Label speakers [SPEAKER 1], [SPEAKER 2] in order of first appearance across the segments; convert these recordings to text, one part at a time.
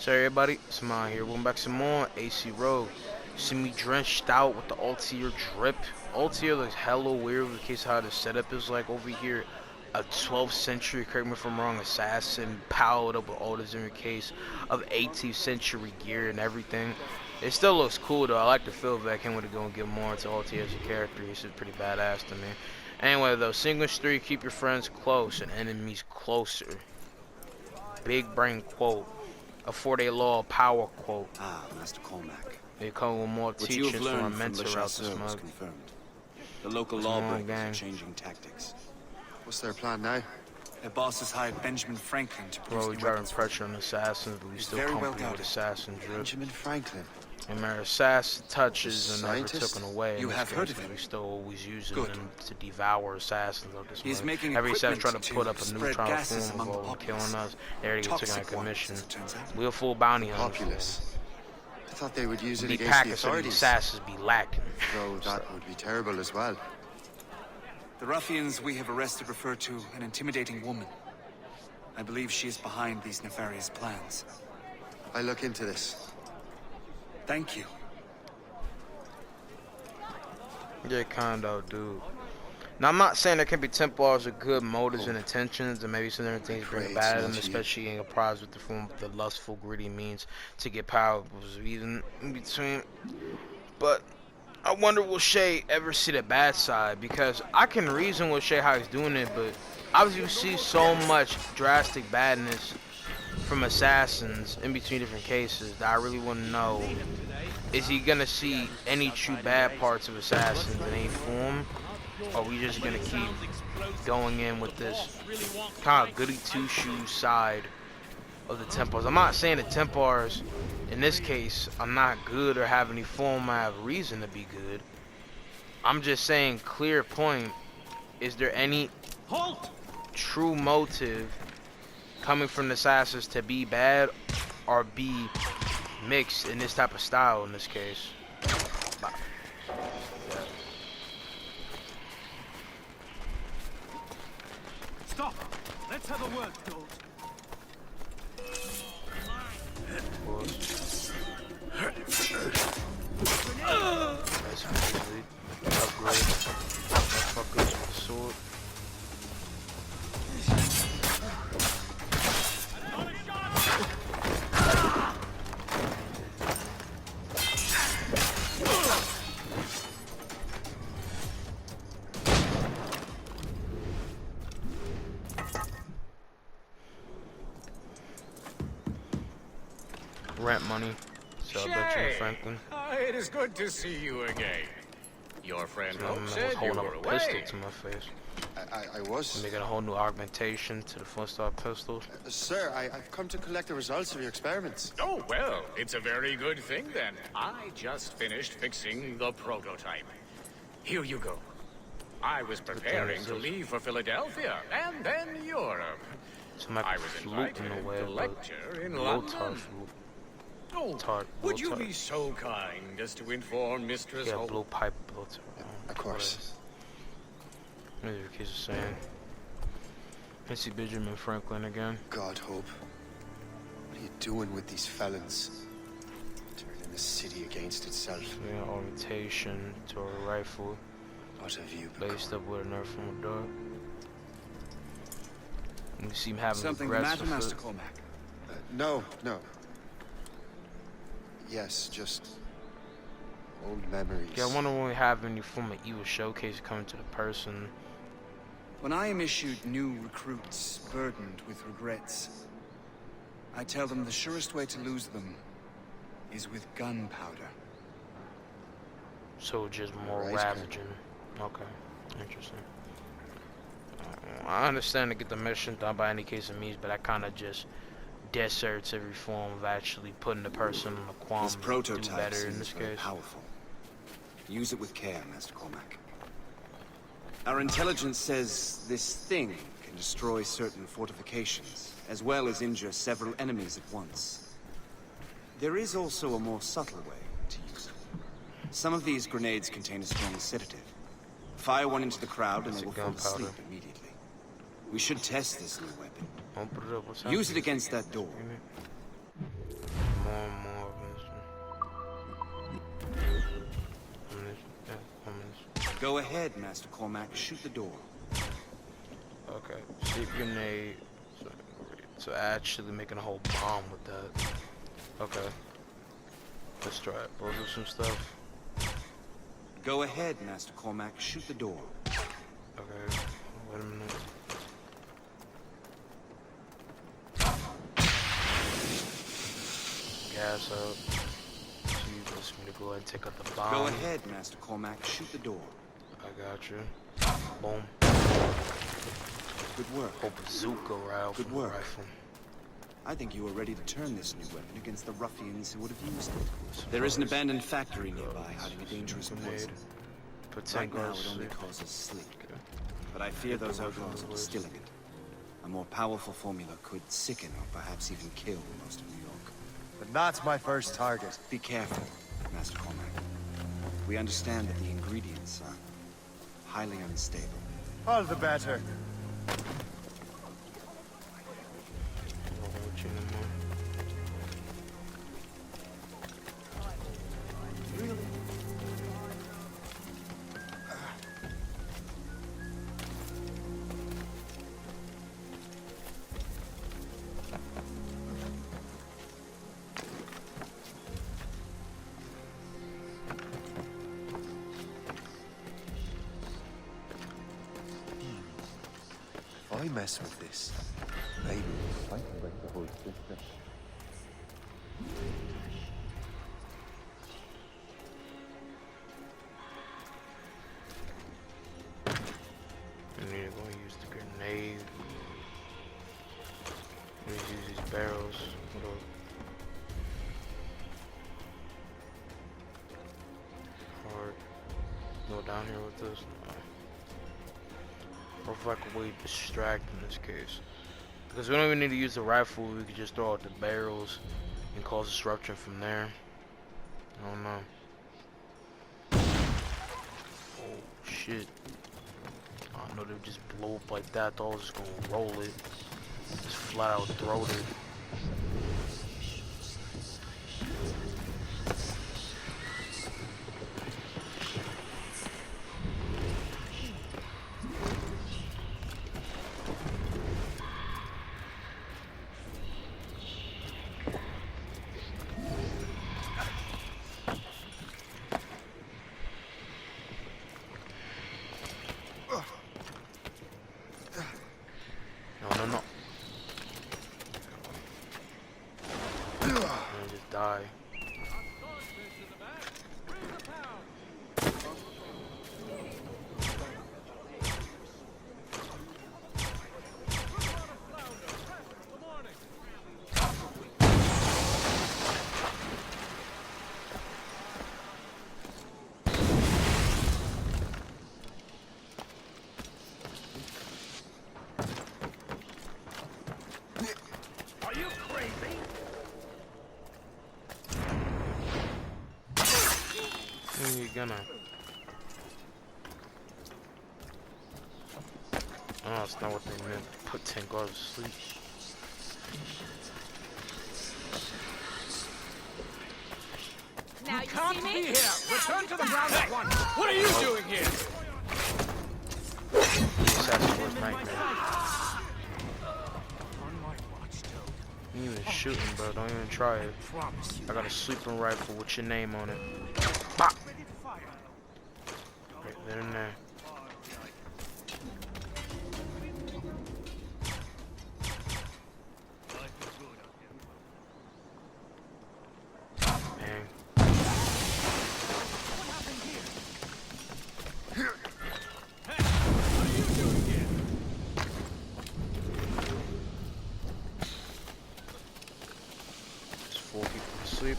[SPEAKER 1] So everybody, Simon here. Welcome back some more AC Rogue. See me drenched out with the Altair drip. Altair looks hella weird in case of how the setup is like over here. A 12th century, correct me if I'm wrong, assassin powered up with all this in case of 18th century gear and everything. It still looks cool though. I like the feel that I can't wait to go and get more into Altair as a character. He's pretty badass to me. Anyway though, English 3, keep your friends close and enemies closer. Big brain quote. A 4-day law power quote.
[SPEAKER 2] Ah, Master Cormac.
[SPEAKER 1] They come with more teachings from our mentor out this month.
[SPEAKER 2] Confirmed. The local lawbreakers are changing tactics.
[SPEAKER 3] What's their plan now?
[SPEAKER 2] Their boss has hired Benjamin Franklin to produce
[SPEAKER 1] Bro, we driving pressure on assassins, but we still company with assassin drip.
[SPEAKER 3] Benjamin Franklin.
[SPEAKER 1] And our assassin touches and never took them away.
[SPEAKER 2] You have heard of him?
[SPEAKER 1] We still always using them to devour assassins of this
[SPEAKER 2] He's
[SPEAKER 1] month.
[SPEAKER 2] making
[SPEAKER 1] Every assassin trying to put up a
[SPEAKER 2] spread
[SPEAKER 1] neutron
[SPEAKER 2] gases
[SPEAKER 1] form
[SPEAKER 2] among the
[SPEAKER 1] of killing
[SPEAKER 2] populace.
[SPEAKER 1] us. They already took on a commission.
[SPEAKER 2] As it turns out.
[SPEAKER 1] We're full bounty hunters.
[SPEAKER 3] Populace. I thought they would use it
[SPEAKER 1] Be
[SPEAKER 3] against the
[SPEAKER 1] packers so the
[SPEAKER 3] authorities.
[SPEAKER 1] assassins be lacking.
[SPEAKER 3] Though that would be terrible as well.
[SPEAKER 2] The ruffians we have arrested refer to an intimidating woman. I believe she is behind these nefarious plans.
[SPEAKER 3] I'll look into this.
[SPEAKER 2] Thank you.
[SPEAKER 1] Yeah, kinda, dude. Now, I'm not saying there can be Templars with good motives and intentions, and maybe some different things bring bad in them, especially in a prize with the form of the lustful, greedy means to get power, even in between. But I wonder, will Shay ever see the bad side? Because I can reason with Shay how he's doing it, but obviously you see so much drastic badness from assassins in between different cases that I really want to know. Is he gonna see any true bad parts of assassins in any form? Or are we just gonna keep going in with this kind of goody two-shoes side of the Templars? I'm not saying the Templars, in this case, are not good or have any form or have reason to be good. I'm just saying, clear point, is there any true motive coming from the assassins to be bad or be mixed in this type of style in this case?
[SPEAKER 4] Stop! Let's have a word, George.
[SPEAKER 1] That's crazy. Upgrade. Motherfuckers with the sword. Rent money. So Benjamin Franklin.
[SPEAKER 5] It is good to see you again. Your friend Hope
[SPEAKER 1] Was
[SPEAKER 5] said you
[SPEAKER 1] holding
[SPEAKER 5] were
[SPEAKER 1] up a pistol
[SPEAKER 5] away.
[SPEAKER 1] to my face.
[SPEAKER 3] I was.
[SPEAKER 1] Making a whole new augmentation to the 4-star pistols.
[SPEAKER 3] Sir, I've come to collect the results of your experiments.
[SPEAKER 5] Oh, well, it's a very good thing then. I just finished fixing the prototype. Here you go. I was preparing to leave for Philadelphia and then Europe. I was invited
[SPEAKER 1] away,
[SPEAKER 5] to lecture in
[SPEAKER 1] low
[SPEAKER 5] London.
[SPEAKER 1] touch.
[SPEAKER 5] Oh, would you be so kind as to inform Mistress
[SPEAKER 1] Yeah,
[SPEAKER 5] Hope?
[SPEAKER 1] blue pipe built.
[SPEAKER 3] Of course.
[SPEAKER 1] What are your kids saying? I see Benjamin Franklin again.
[SPEAKER 3] God, Hope. What are you doing with these felons? Turning the city against itself.
[SPEAKER 1] Yeah, orientation to a rifle.
[SPEAKER 3] What have you become?
[SPEAKER 1] Laced up with a nerf from a dart. You see him having
[SPEAKER 2] Something the
[SPEAKER 1] regrets
[SPEAKER 2] matter,
[SPEAKER 1] with
[SPEAKER 2] Master
[SPEAKER 1] it.
[SPEAKER 2] Cormac?
[SPEAKER 3] No. Yes, just old memories.
[SPEAKER 1] Yeah, I wonder when we have any form of evil showcase coming to the person.
[SPEAKER 2] When I am issued new recruits burdened with regrets, I tell them the surest way to lose them is with gunpowder.
[SPEAKER 1] So just more
[SPEAKER 3] Right,
[SPEAKER 1] ravaging. Okay, interesting. I understand to get the mission done by any case of means, but that kind of just deserts every form of actually putting the person in the qualm
[SPEAKER 2] This
[SPEAKER 1] to do
[SPEAKER 2] prototype
[SPEAKER 1] better in
[SPEAKER 2] seems
[SPEAKER 1] this
[SPEAKER 2] very
[SPEAKER 1] case.
[SPEAKER 2] powerful. Use it with care, Master Cormac. Our intelligence says this thing can destroy certain fortifications, as well as injure several enemies at once. There is also a more subtle way to use it. Some of these grenades contain a strong sedative. Fire one into the crowd and they will fall asleep immediately. We should test this new weapon.
[SPEAKER 1] Don't put it up. What's
[SPEAKER 2] Use it
[SPEAKER 1] happening?
[SPEAKER 2] against that door. Go ahead, Master Cormac. Shoot the door.
[SPEAKER 1] Okay. Shape grenade. So actually making a whole bomb with that. Okay. Let's try it. We'll do some stuff.
[SPEAKER 2] Go ahead, Master Cormac. Shoot the door.
[SPEAKER 1] Okay. Wait a minute. Gas up. So you wants me to go ahead and take out the bomb.
[SPEAKER 2] Go ahead, Master Cormac. Shoot the door.
[SPEAKER 1] I got you. Boom.
[SPEAKER 2] Good work.
[SPEAKER 1] Whole bazooka rifle.
[SPEAKER 2] Good work.
[SPEAKER 1] Rifle.
[SPEAKER 2] I think you were ready to turn this new weapon against the ruffians who would have used it. There is an abandoned factory nearby hiding a dangerous poison.
[SPEAKER 1] Put 10
[SPEAKER 2] Right now,
[SPEAKER 1] guns
[SPEAKER 2] it only
[SPEAKER 1] sleep.
[SPEAKER 2] causes sleep. But I fear those outlaws are distilling it. A more powerful formula could sicken or perhaps even kill most of New York.
[SPEAKER 3] But not my first target.
[SPEAKER 2] Be careful, Master Cormac. We understand that the ingredients are highly unstable.
[SPEAKER 3] All the better. If I mess with this, maybe I can break the whole system.
[SPEAKER 1] I need to go and use the grenade. Let me use these barrels. Hold up. Hard. Go down here with this. Or if I could way distract in this case. Because we don't even need to use the rifle, we could just throw out the barrels and cause disruption from there. I don't know. Oh shit. I know they would just blow up like that, I was just gonna roll it. Just flat out throw it. No. And just die. You're gonna. Oh, that's not what they meant. Put 10 guards to sleep.
[SPEAKER 6] Now you
[SPEAKER 4] Can't
[SPEAKER 6] see
[SPEAKER 4] be
[SPEAKER 6] me?
[SPEAKER 4] here! Return to the ground at once! What are you doing here?
[SPEAKER 1] Assassin's nightmare.
[SPEAKER 4] On my watch, Toad.
[SPEAKER 1] You ain't even shooting, bro. Don't even try it.
[SPEAKER 4] Promise you.
[SPEAKER 1] I got a sleeping rifle with your name on it. Bop! Right there and there. Bang. Just 4 people asleep.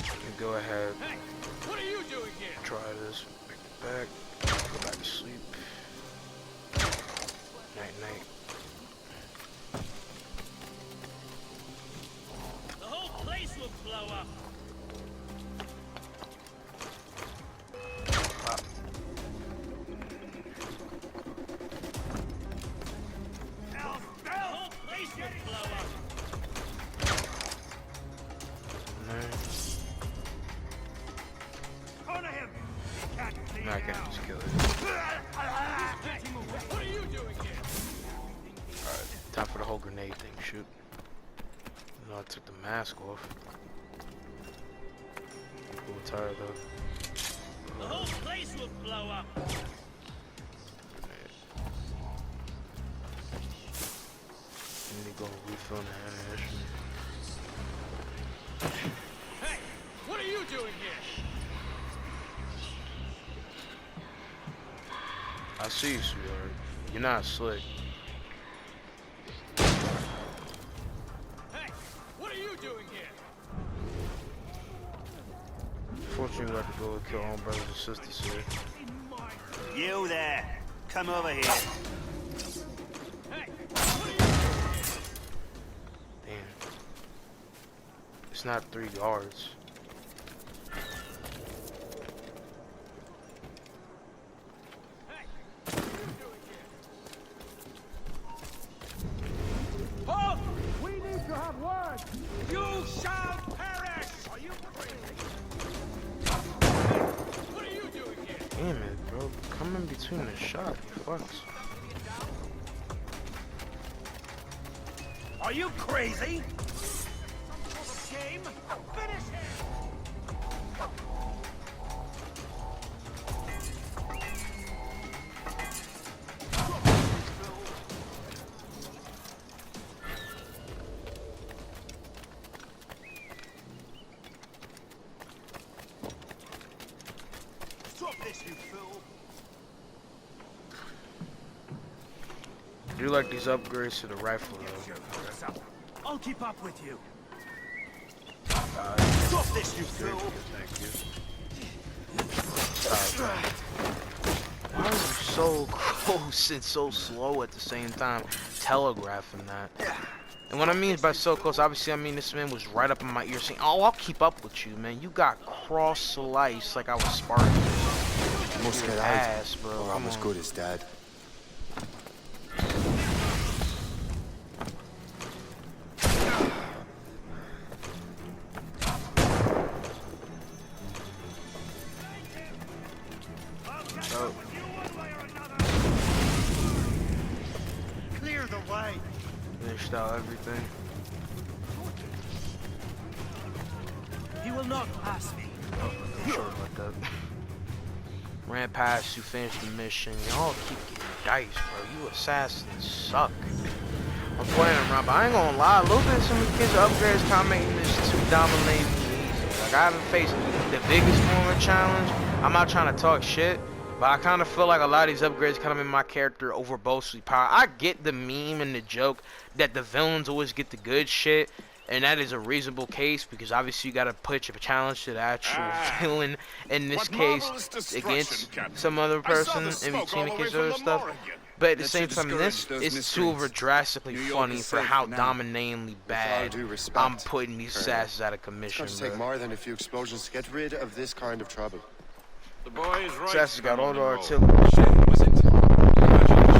[SPEAKER 1] You go ahead.
[SPEAKER 4] Hey, what are you doing here?
[SPEAKER 1] Try this. Make it back. Go back to sleep. Night night.
[SPEAKER 4] The whole place will blow up.
[SPEAKER 1] Pop.
[SPEAKER 4] The whole place will blow up.
[SPEAKER 1] There.
[SPEAKER 4] Corner him! He can't
[SPEAKER 1] I can't just kill it.
[SPEAKER 4] What are you doing here?
[SPEAKER 1] Alright, time for the whole grenade thing. Shoot. No, I took the mask off. I'm cool, tired though.
[SPEAKER 4] The whole place will blow up.
[SPEAKER 1] I need to go refill the ammunition.
[SPEAKER 4] Hey, what are you doing here?
[SPEAKER 1] I see you, sweetheart. You're not slick.
[SPEAKER 4] Hey, what are you doing here?
[SPEAKER 1] Fortunately, we have to go and kill our own brothers and sisters here.
[SPEAKER 6] You there. Come over here.
[SPEAKER 4] Hey, what are you doing?
[SPEAKER 1] Damn. It's not 3 yards.
[SPEAKER 4] Halt! We need to have words. You shall perish. Are you crazy? What are you doing here?
[SPEAKER 1] Damn it, bro. Come in between the shot, you fucks.
[SPEAKER 6] Are you crazy?
[SPEAKER 4] Game. Finish him.
[SPEAKER 6] Drop this, you fool.
[SPEAKER 1] I do like these upgrades to the rifle, though.
[SPEAKER 6] I'll keep up with you.
[SPEAKER 1] Uh,
[SPEAKER 6] Drop this, you
[SPEAKER 1] Thank
[SPEAKER 6] fool.
[SPEAKER 1] you, thank you. Why are you so close and so slow at the same time, telegraphing that? And what I mean by so close, obviously I mean this man was right up in my ear saying, "Oh, I'll keep up with you, man. You got cross-sliced like I was Spartan."
[SPEAKER 3] Must get
[SPEAKER 1] Ass,
[SPEAKER 3] out,
[SPEAKER 1] bro.
[SPEAKER 3] or I'm
[SPEAKER 1] Come
[SPEAKER 3] as
[SPEAKER 1] on.
[SPEAKER 3] good as dead.
[SPEAKER 1] Oh,
[SPEAKER 6] Clear the way.
[SPEAKER 1] finished out everything.
[SPEAKER 6] You will not pass me.
[SPEAKER 1] I'm sure about that. Ran past you, finished the mission. Y'all keep getting diced, bro. You assassins suck. I'm playing around, but I ain't gonna lie. A little bit of some of the kids' upgrades kind of making this too dominating and easy. Like, I haven't faced the biggest form of challenge. I'm not trying to talk shit, but I kind of feel like a lot of these upgrades kind of make my character overboastfully power. I get the meme and the joke that the villains always get the good shit, and that is a reasonable case because obviously you got to put your challenge to the actual villain in this case against some other person in between the case of other stuff. But at the same time, this is too over drastically funny for how dominatingly bad
[SPEAKER 3] due respect,
[SPEAKER 1] I'm putting these
[SPEAKER 3] Colonel,
[SPEAKER 1] assassins out of
[SPEAKER 3] It's
[SPEAKER 1] commission,
[SPEAKER 3] going to take
[SPEAKER 1] bro.
[SPEAKER 3] more than a few explosions to get rid of this kind of trouble.
[SPEAKER 5] The boy is right.
[SPEAKER 1] Assassins got all the
[SPEAKER 5] Colonel.
[SPEAKER 1] artillery.
[SPEAKER 5] Was it?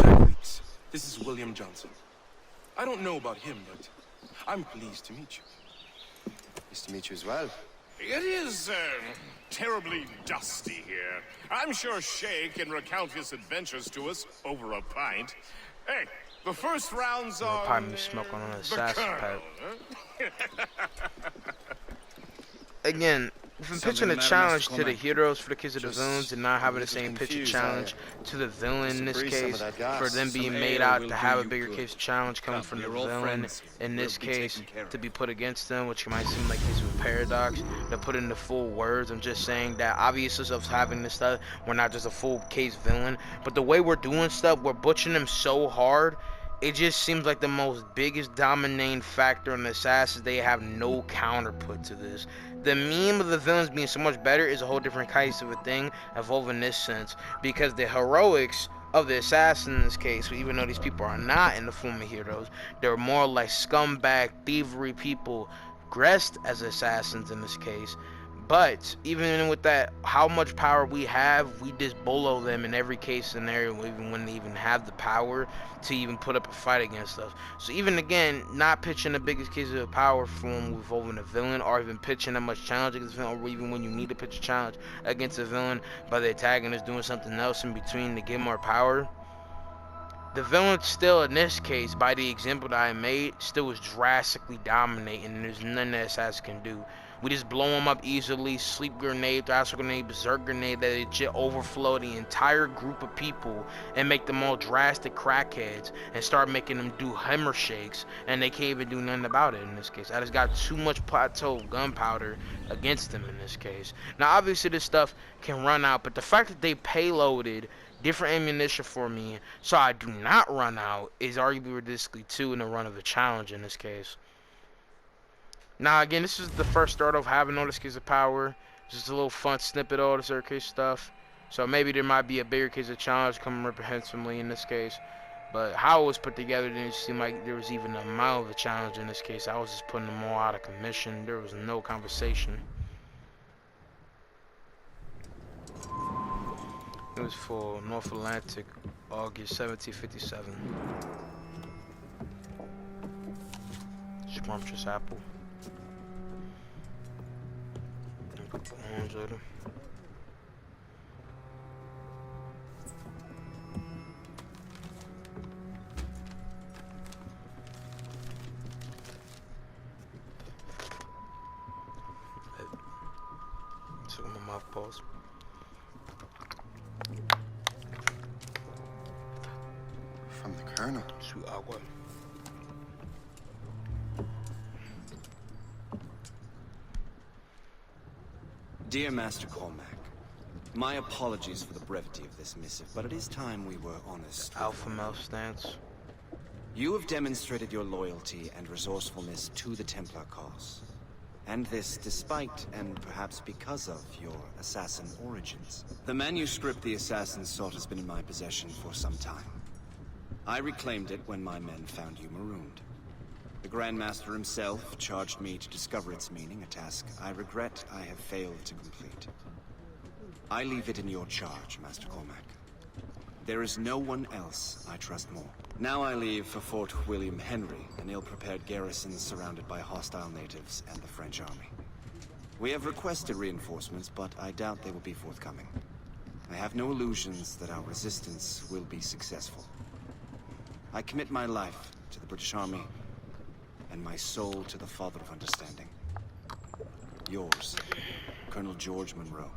[SPEAKER 7] Jack Weeks. This is William Johnson. I don't know about him, but I'm pleased to meet you.
[SPEAKER 3] Nice to meet you as well.
[SPEAKER 5] It is terribly dusty here. I'm sure Shay can recount his adventures to us over a pint. Hey, the first round's on.
[SPEAKER 1] Probably smoke on an
[SPEAKER 5] the
[SPEAKER 1] assassin
[SPEAKER 5] Colonel,
[SPEAKER 1] pad.
[SPEAKER 5] huh?
[SPEAKER 1] Again, if I'm
[SPEAKER 2] Something
[SPEAKER 1] pitching a
[SPEAKER 2] the matter,
[SPEAKER 1] challenge
[SPEAKER 2] Mr.
[SPEAKER 1] to the
[SPEAKER 2] Cormac?
[SPEAKER 1] heroes for the kids of the
[SPEAKER 3] Just
[SPEAKER 1] villains and not having
[SPEAKER 3] a
[SPEAKER 1] the
[SPEAKER 3] little
[SPEAKER 1] same pitch a
[SPEAKER 3] confused,
[SPEAKER 1] challenge to the villain in this
[SPEAKER 3] breathe some of
[SPEAKER 1] case,
[SPEAKER 3] that gas.
[SPEAKER 1] for them being
[SPEAKER 2] Some
[SPEAKER 1] made
[SPEAKER 2] ale
[SPEAKER 1] out
[SPEAKER 2] will
[SPEAKER 1] to
[SPEAKER 2] do
[SPEAKER 1] have a
[SPEAKER 2] you
[SPEAKER 1] bigger
[SPEAKER 2] good.
[SPEAKER 1] case challenge coming
[SPEAKER 2] Come,
[SPEAKER 1] from the
[SPEAKER 2] you're all
[SPEAKER 1] villain
[SPEAKER 2] friends.
[SPEAKER 1] in
[SPEAKER 2] We'll
[SPEAKER 1] this
[SPEAKER 2] be
[SPEAKER 1] case
[SPEAKER 2] taken care of.
[SPEAKER 1] to be put against them, which might seem like case of a paradox. To put into full words, I'm just saying that obviously of having this stuff, we're not just a full case villain, but the way we're doing stuff, we're butchering them so hard. It just seems like the most biggest dominating factor in the assassins. They have no counterput to this. The meme of the villains being so much better is a whole different kind of a thing, evolving in this sense, because the heroics of the assassin in this case, even though these people are not in the form of heroes, they're more like scumbag, thievery people dressed as assassins in this case, But even with that, how much power we have, we just bolo them in every case scenario, even when they even have the power to even put up a fight against us. So even again, not pitching the biggest case of power from involving a villain, or even pitching that much challenge against a villain, or even when you need to pitch a challenge against a villain by the antagonist doing something else in between to get more power. The villain still, in this case, by the example that I made, still was drastically dominating, and there's nothing that assassin can do. We just blow them up easily, sleep grenade, thrash grenade, berserk grenade, that legit overflow the entire group of people and make them all drastic crackheads and start making them do hammer shakes, and they can't even do nothing about it in this case. I just got too much plateau gunpowder against them in this case. Now obviously this stuff can run out, but the fact that they payloaded different ammunition for me so I do not run out is arguably ridiculously too in the run of a challenge in this case. Now again, this is the first start of having all this case of power. Just a little fun snippet of all this other case stuff. So maybe there might be a bigger case of challenge coming reprehensively in this case. But how it was put together didn't seem like there was even a amount of a challenge in this case. I was just putting them all out of commission. There was no conversation. It was for North Atlantic, August 1757. Scrumptious apple. A couple orange later. So my mouth pause.
[SPEAKER 3] From the Colonel.
[SPEAKER 1] Su agua.
[SPEAKER 2] Dear Master Cormac, my apologies for the brevity of this missive, but it is time we were honest.
[SPEAKER 1] Alpha male stance.
[SPEAKER 2] You have demonstrated your loyalty and resourcefulness to the Templar cause. And this despite, and perhaps because of, your assassin origins. The manuscript the assassin sought has been in my possession for some time. I reclaimed it when my men found you marooned. The Grand Master himself charged me to discover its meaning, a task I regret I have failed to complete. I leave it in your charge, Master Cormac. There is no one else I trust more. Now I leave for Fort William Henry, an ill-prepared garrison surrounded by hostile natives and the French army. We have requested reinforcements, but I doubt they will be forthcoming. I have no illusions that our resistance will be successful. I commit my life to the British Army, and my soul to the Father of Understanding. Yours, Colonel George Monroe.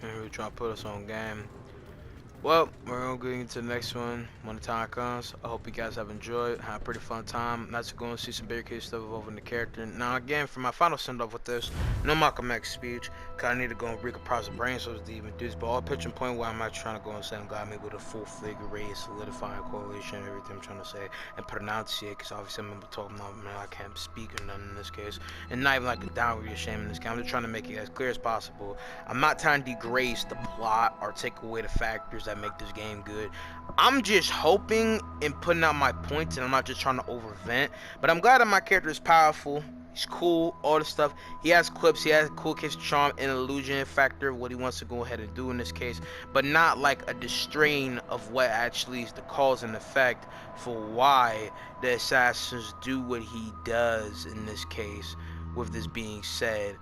[SPEAKER 1] And we're trying to put us on game. Well, we're gonna get into the next one when the time comes. I hope you guys have enjoyed. Had a pretty fun time. Nice to go and see some bigger case stuff involving the character. Now again, for my final send off with this, no Malcolm X speech, cause I need to go and recompose the brain cells to even do this. But all pitching point where I'm not trying to go and say I'm glad me with a full figure race, solidifying correlation, everything I'm trying to say, and pronunciate, cause obviously I'm talking about, man, I can't speak or nothing in this case, and not even like a downward shame in this case. I'm just trying to make it as clear as possible. I'm not trying to degrade the plot or take away the factors that make this game good. I'm just hoping and putting out my points, and I'm not just trying to overvent. But I'm glad that my character is powerful. He's cool, all this stuff. He has clips, he has a cool kiss charm and illusion factor of what he wants to go ahead and do in this case, but not like a distrain of what actually is the cause and effect for why the assassins do what he does in this case. With this being said,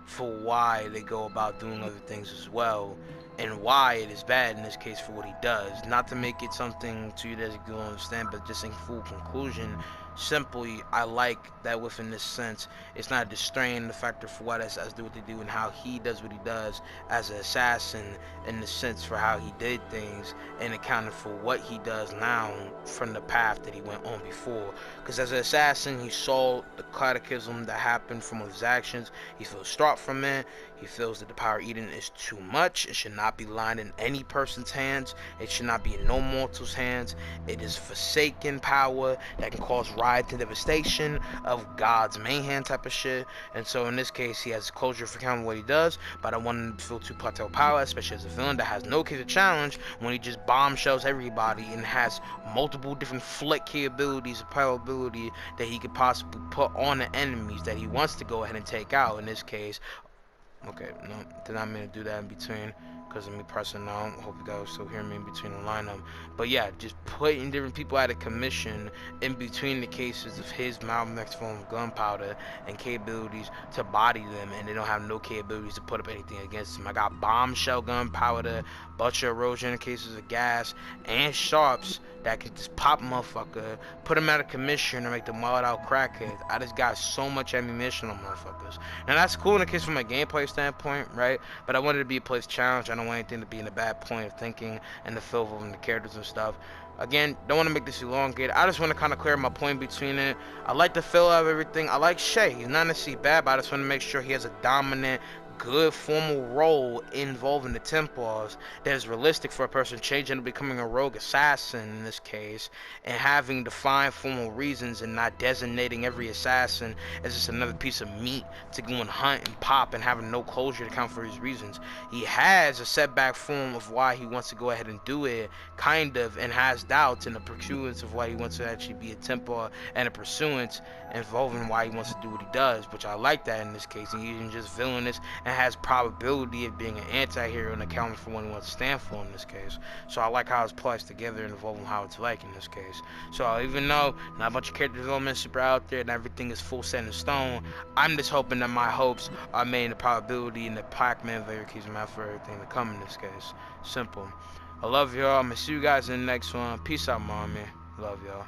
[SPEAKER 1] for why they go about doing other things as well, and why it is bad in this case for what he does. Not to make it something to you that you don't understand, but just in full conclusion, simply I like that within this sense it's not distraying the factor for why assassins do what they do and how he does what he does as an assassin, in the sense for how he did things and accounting for what he does now from the path that he went on before. Because as an assassin, he saw the cataclysm that happened from his actions, he felt struck from it, He feels that the power eating is too much. It should not be lying in any person's hands. It should not be in no mortal's hands. It is forsaken power that can cause riot and devastation of God's main hand type of shit. And so in this case, he has closure for counting what he does, but I don't want him to feel too plateau power, especially as a villain that has no case of challenge when he just bombshells everybody and has multiple different flick capabilities and power ability that he could possibly put on the enemies that he wants to go ahead and take out. In this case, okay, no, did not mean to do that in between because of me pressing no. Hope you guys still hear me in between the lineup. But yeah, just putting different people out of commission in between the cases of his next form of gunpowder and capabilities to body them, and they don't have no capabilities to put up anything against them. I got bombshell gunpowder, butcher erosion in cases of gas, and sharps that can just pop a motherfucker, put them out of commission, and make them wild out crackheads. I just got so much ammunition on motherfuckers. Now that's cool in the case from a gameplay standpoint, right? But I wanted to be a place challenge. I don't want anything to be in a bad point of thinking and the feel of the characters and stuff. Again, don't want to make this elongated. I just want to kind of clear my point between it. I like the feel of everything. I like Shay. He's not necessarily bad, but I just want to make sure he has a dominant, good formal role involving the Templars that is realistic for a person changing to becoming a rogue assassin in this case, and having defined formal reasons and not designating every assassin as just another piece of meat to go and hunt and pop and having no closure to account for his reasons. He has a setback form of why he wants to go ahead and do it, kind of, and has doubts in the pursuance of why he wants to actually be a Templar, and a pursuance involving why he wants to do what he does, which I like that in this case. And he's just villainous and has probability of being an anti-hero and accounting for what he wants to stand for in this case. So I like how it's placed together and involving how it's like in this case. So even though not a bunch of character development super out there and everything is full set in stone, I'm just hoping that my hopes are made in the probability and the Pac-Man keeps out for everything to come in this case. Simple. I love y'all. I'm gonna see you guys in the next one. Peace out, mommy. Love y'all.